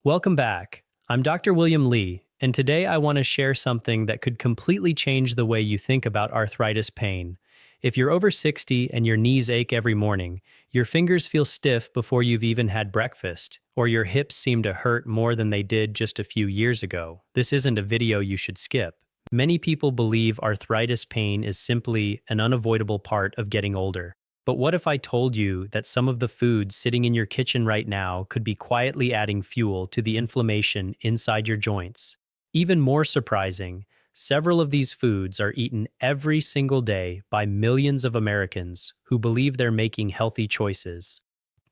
Welcome back. I'm Dr. William Lee, and today I want to share something that could completely change the way you think about arthritis pain. If you're over 60 and your knees ache every morning, your fingers feel stiff before you've even had breakfast, or your hips seem to hurt more than they did just a few years ago, this isn't a video you should skip. Many people believe arthritis pain is simply an unavoidable part of getting older. But what if I told you that some of the foods sitting in your kitchen right now could be quietly adding fuel to the inflammation inside your joints? Even more surprising, several of these foods are eaten every single day by millions of Americans who believe they're making healthy choices.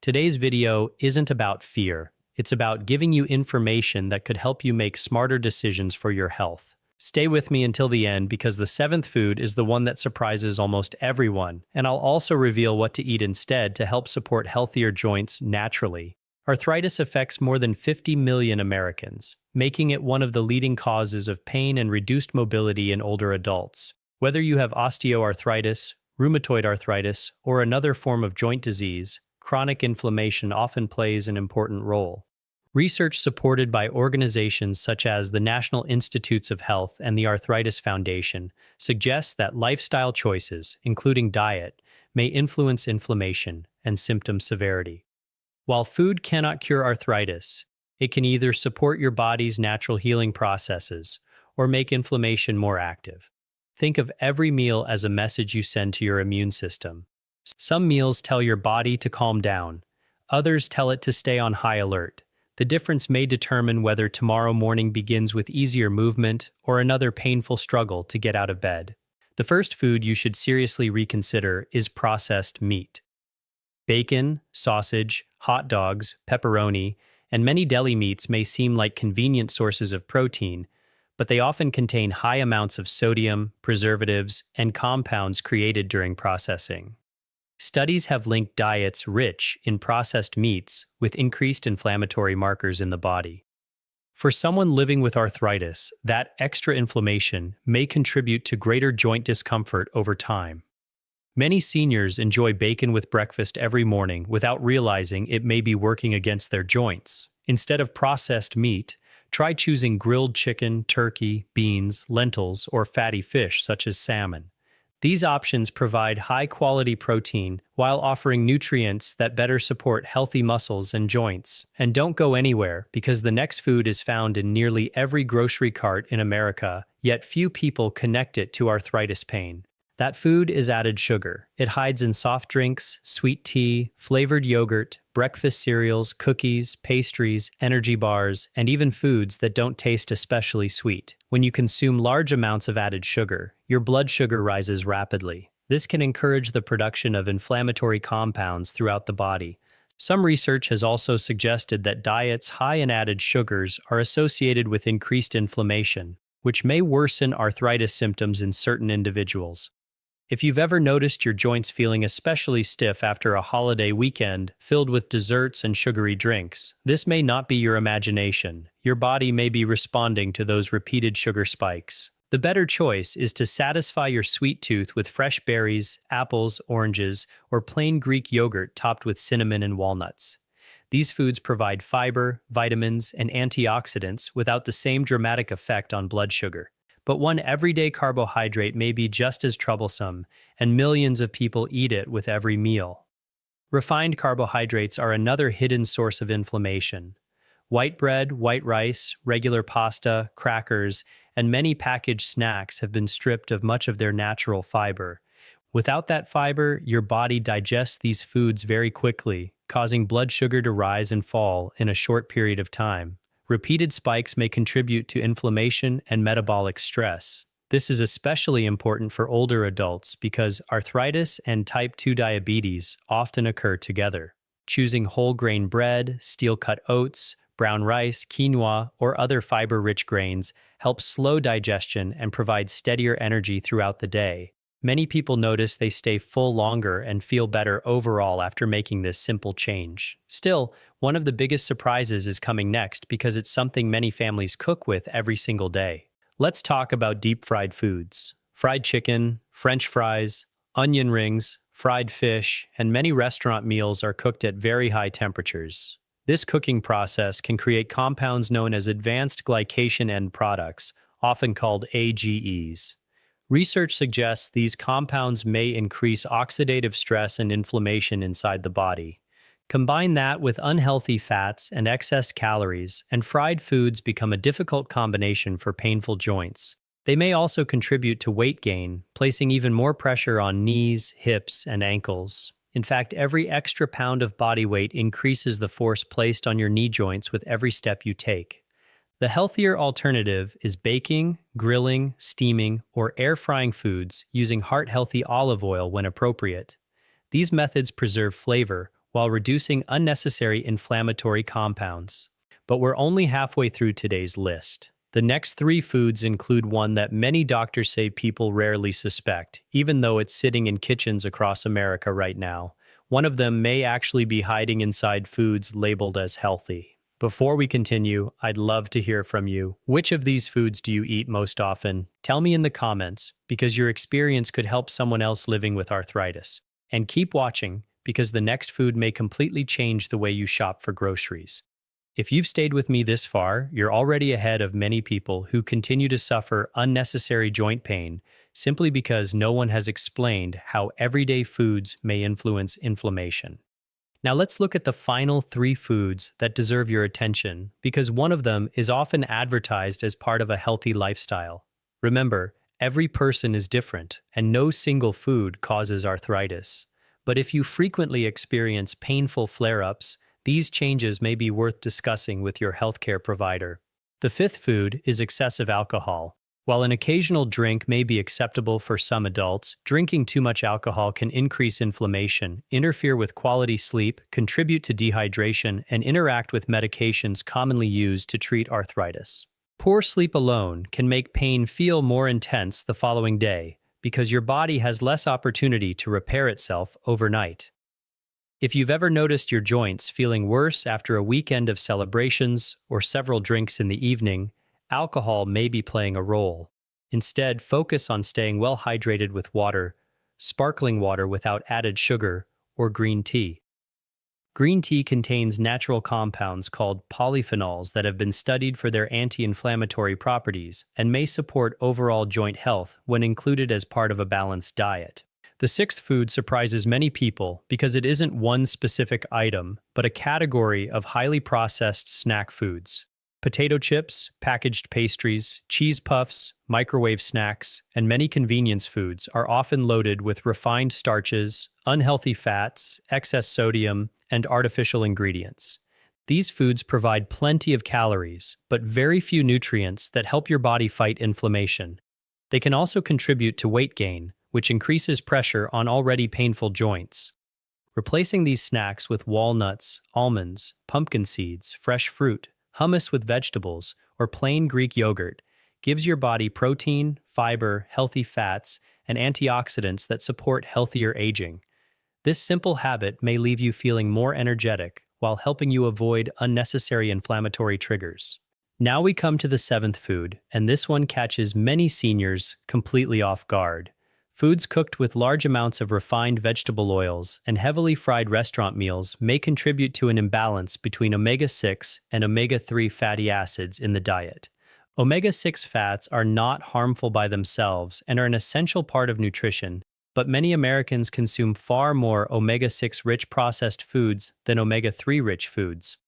Today's video isn't about fear. It's about giving you information that could help you make smarter decisions for your health. Stay with me until the end because the seventh food is the one that surprises almost everyone, and I'll also reveal what to eat instead to help support healthier joints naturally. Arthritis affects more than 50 million Americans, making it one of the leading causes of pain and reduced mobility in older adults. Whether you have osteoarthritis, rheumatoid arthritis, or another form of joint disease, chronic inflammation often plays an important role. Research supported by organizations such as the National Institutes of Health and the Arthritis Foundation suggests that lifestyle choices, including diet, may influence inflammation and symptom severity. While food cannot cure arthritis, it can either support your body's natural healing processes or make inflammation more active. Think of every meal as a message you send to your immune system. Some meals tell your body to calm down, others tell it to stay on high alert. The difference may determine whether tomorrow morning begins with easier movement or another painful struggle to get out of bed. The first food you should seriously reconsider is processed meat. Bacon, sausage, hot dogs, pepperoni, and many deli meats may seem like convenient sources of protein, but they often contain high amounts of sodium, preservatives, and compounds created during processing. Studies have linked diets rich in processed meats with increased inflammatory markers in the body. For someone living with arthritis, that extra inflammation may contribute to greater joint discomfort over time. Many seniors enjoy bacon with breakfast every morning without realizing it may be working against their joints. Instead of processed meat, try choosing grilled chicken, turkey, beans, lentils, or fatty fish such as salmon. These options provide high-quality protein while offering nutrients that better support healthy muscles and joints. And don't go anywhere because the next food is found in nearly every grocery cart in America, yet few people connect it to arthritis pain. That food is added sugar. It hides in soft drinks, sweet tea, flavored yogurt, breakfast cereals, cookies, pastries, energy bars, and even foods that don't taste especially sweet. When you consume large amounts of added sugar, your blood sugar rises rapidly. This can encourage the production of inflammatory compounds throughout the body. Some research has also suggested that diets high in added sugars are associated with increased inflammation, which may worsen arthritis symptoms in certain individuals. If you've ever noticed your joints feeling especially stiff after a holiday weekend filled with desserts and sugary drinks, this may not be your imagination. Your body may be responding to those repeated sugar spikes. The better choice is to satisfy your sweet tooth with fresh berries, apples, oranges, or plain Greek yogurt topped with cinnamon and walnuts. These foods provide fiber, vitamins, and antioxidants without the same dramatic effect on blood sugar. But one everyday carbohydrate may be just as troublesome, and millions of people eat it with every meal. Refined carbohydrates are another hidden source of inflammation. White bread, white rice, regular pasta, crackers, and many packaged snacks have been stripped of much of their natural fiber. Without that fiber, your body digests these foods very quickly, causing blood sugar to rise and fall in a short period of time. Repeated spikes may contribute to inflammation and metabolic stress. This is especially important for older adults because arthritis and type 2 diabetes often occur together. Choosing whole grain bread, steel-cut oats, brown rice, quinoa, or other fiber-rich grains helps slow digestion and provide steadier energy throughout the day. Many people notice they stay full longer and feel better overall after making this simple change. Still, one of the biggest surprises is coming next because it's something many families cook with every single day. Let's talk about deep-fried foods. Fried chicken, French fries, onion rings, fried fish, and many restaurant meals are cooked at very high temperatures. This cooking process can create compounds known as advanced glycation end products, often called AGEs. Research suggests these compounds may increase oxidative stress and inflammation inside the body. Combine that with unhealthy fats and excess calories, and fried foods become a difficult combination for painful joints. They may also contribute to weight gain, placing even more pressure on knees, hips, and ankles. In fact, every extra pound of body weight increases the force placed on your knee joints with every step you take. The healthier alternative is baking, grilling, steaming, or air frying foods using heart-healthy olive oil when appropriate. These methods preserve flavor while reducing unnecessary inflammatory compounds. But we're only halfway through today's list. The next three foods include one that many doctors say people rarely suspect, even though it's sitting in kitchens across America right now. One of them may actually be hiding inside foods labeled as healthy. Before we continue, I'd love to hear from you. Which of these foods do you eat most often? Tell me in the comments, because your experience could help someone else living with arthritis. And keep watching, because the next food may completely change the way you shop for groceries. If you've stayed with me this far, you're already ahead of many people who continue to suffer unnecessary joint pain simply because no one has explained how everyday foods may influence inflammation. Now let's look at the final three foods that deserve your attention, because one of them is often advertised as part of a healthy lifestyle. Remember, every person is different, and no single food causes arthritis. But if you frequently experience painful flare-ups, these changes may be worth discussing with your healthcare provider. The fifth food is excessive alcohol. While an occasional drink may be acceptable for some adults, drinking too much alcohol can increase inflammation, interfere with quality sleep, contribute to dehydration, and interact with medications commonly used to treat arthritis. Poor sleep alone can make pain feel more intense the following day because your body has less opportunity to repair itself overnight. If you've ever noticed your joints feeling worse after a weekend of celebrations or several drinks in the evening, alcohol may be playing a role. Instead, focus on staying well hydrated with water, sparkling water without added sugar, or green tea. Green tea contains natural compounds called polyphenols that have been studied for their anti-inflammatory properties and may support overall joint health when included as part of a balanced diet. The sixth food surprises many people because it isn't one specific item, but a category of highly processed snack foods. Potato chips, packaged pastries, cheese puffs, microwave snacks, and many convenience foods are often loaded with refined starches, unhealthy fats, excess sodium, and artificial ingredients. These foods provide plenty of calories, but very few nutrients that help your body fight inflammation. They can also contribute to weight gain, which increases pressure on already painful joints. Replacing these snacks with walnuts, almonds, pumpkin seeds, fresh fruit, hummus with vegetables, or plain Greek yogurt gives your body protein, fiber, healthy fats, and antioxidants that support healthier aging. This simple habit may leave you feeling more energetic while helping you avoid unnecessary inflammatory triggers. Now we come to the seventh food, and this one catches many seniors completely off guard. Foods cooked with large amounts of refined vegetable oils and heavily fried restaurant meals may contribute to an imbalance between omega-6 and omega-3 fatty acids in the diet. Omega-6 fats are not harmful by themselves and are an essential part of nutrition, but many Americans consume far more omega-6 rich processed foods than omega-3 rich foods.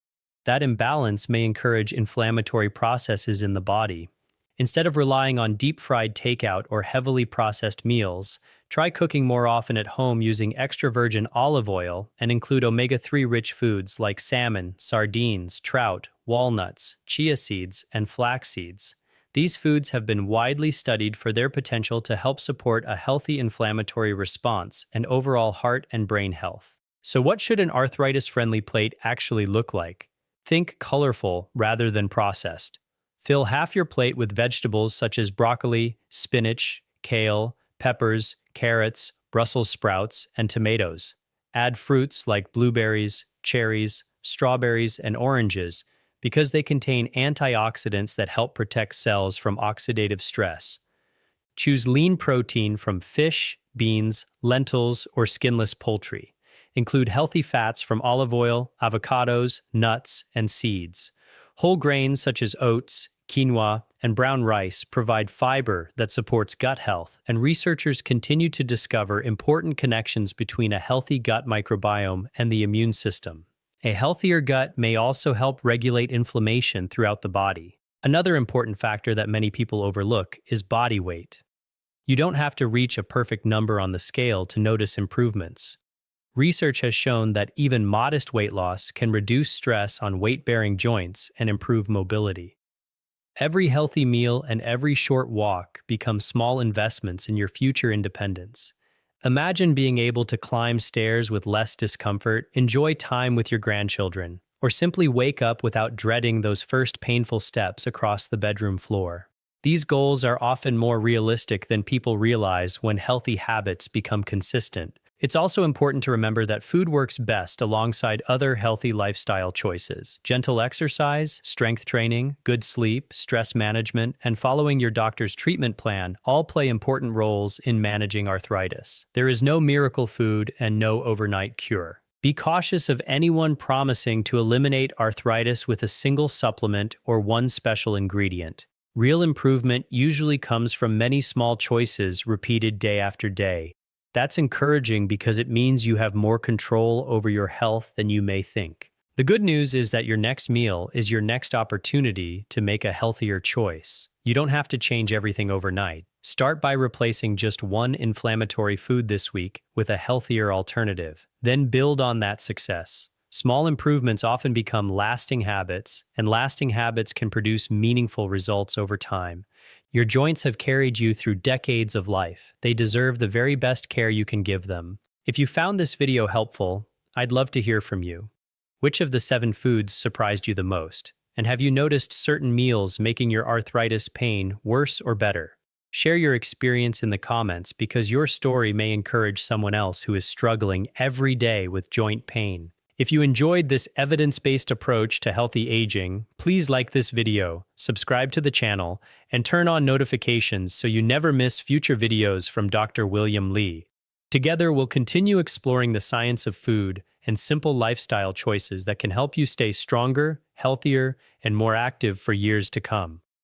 That imbalance may encourage inflammatory processes in the body. Instead of relying on deep-fried takeout or heavily processed meals, try cooking more often at home using extra virgin olive oil and include omega-3 rich foods like salmon, sardines, trout, walnuts, chia seeds, and flax seeds. These foods have been widely studied for their potential to help support a healthy inflammatory response and overall heart and brain health. So what should an arthritis-friendly plate actually look like? Think colorful rather than processed. Fill half your plate with vegetables such as broccoli, spinach, kale, peppers, carrots, Brussels sprouts, and tomatoes. Add fruits like blueberries, cherries, strawberries, and oranges because they contain antioxidants that help protect cells from oxidative stress. Choose lean protein from fish, beans, lentils, or skinless poultry. Include healthy fats from olive oil, avocados, nuts, and seeds. Whole grains such as oats, quinoa, and brown rice provide fiber that supports gut health, and researchers continue to discover important connections between a healthy gut microbiome and the immune system. A healthier gut may also help regulate inflammation throughout the body. Another important factor that many people overlook is body weight. You don't have to reach a perfect number on the scale to notice improvements. Research has shown that even modest weight loss can reduce stress on weight-bearing joints and improve mobility. Every healthy meal and every short walk become small investments in your future independence. Imagine being able to climb stairs with less discomfort, enjoy time with your grandchildren, or simply wake up without dreading those first painful steps across the bedroom floor. These goals are often more realistic than people realize when healthy habits become consistent. It's also important to remember that food works best alongside other healthy lifestyle choices. Gentle exercise, strength training, good sleep, stress management, and following your doctor's treatment plan all play important roles in managing arthritis. There is no miracle food and no overnight cure. Be cautious of anyone promising to eliminate arthritis with a single supplement or one special ingredient. Real improvement usually comes from many small choices repeated day after day. That's encouraging because it means you have more control over your health than you may think. The good news is that your next meal is your next opportunity to make a healthier choice. You don't have to change everything overnight. Start by replacing just one inflammatory food this week with a healthier alternative. Then build on that success. Small improvements often become lasting habits, and lasting habits can produce meaningful results over time. Your joints have carried you through decades of life. They deserve the very best care you can give them. If you found this video helpful, I'd love to hear from you. Which of the 7 foods surprised you the most? And have you noticed certain meals making your arthritis pain worse or better? Share your experience in the comments because your story may encourage someone else who is struggling every day with joint pain. If you enjoyed this evidence-based approach to healthy aging, please like this video, subscribe to the channel, and turn on notifications so you never miss future videos from Dr. William Li. Together, we'll continue exploring the science of food and simple lifestyle choices that can help you stay stronger, healthier, and more active for years to come.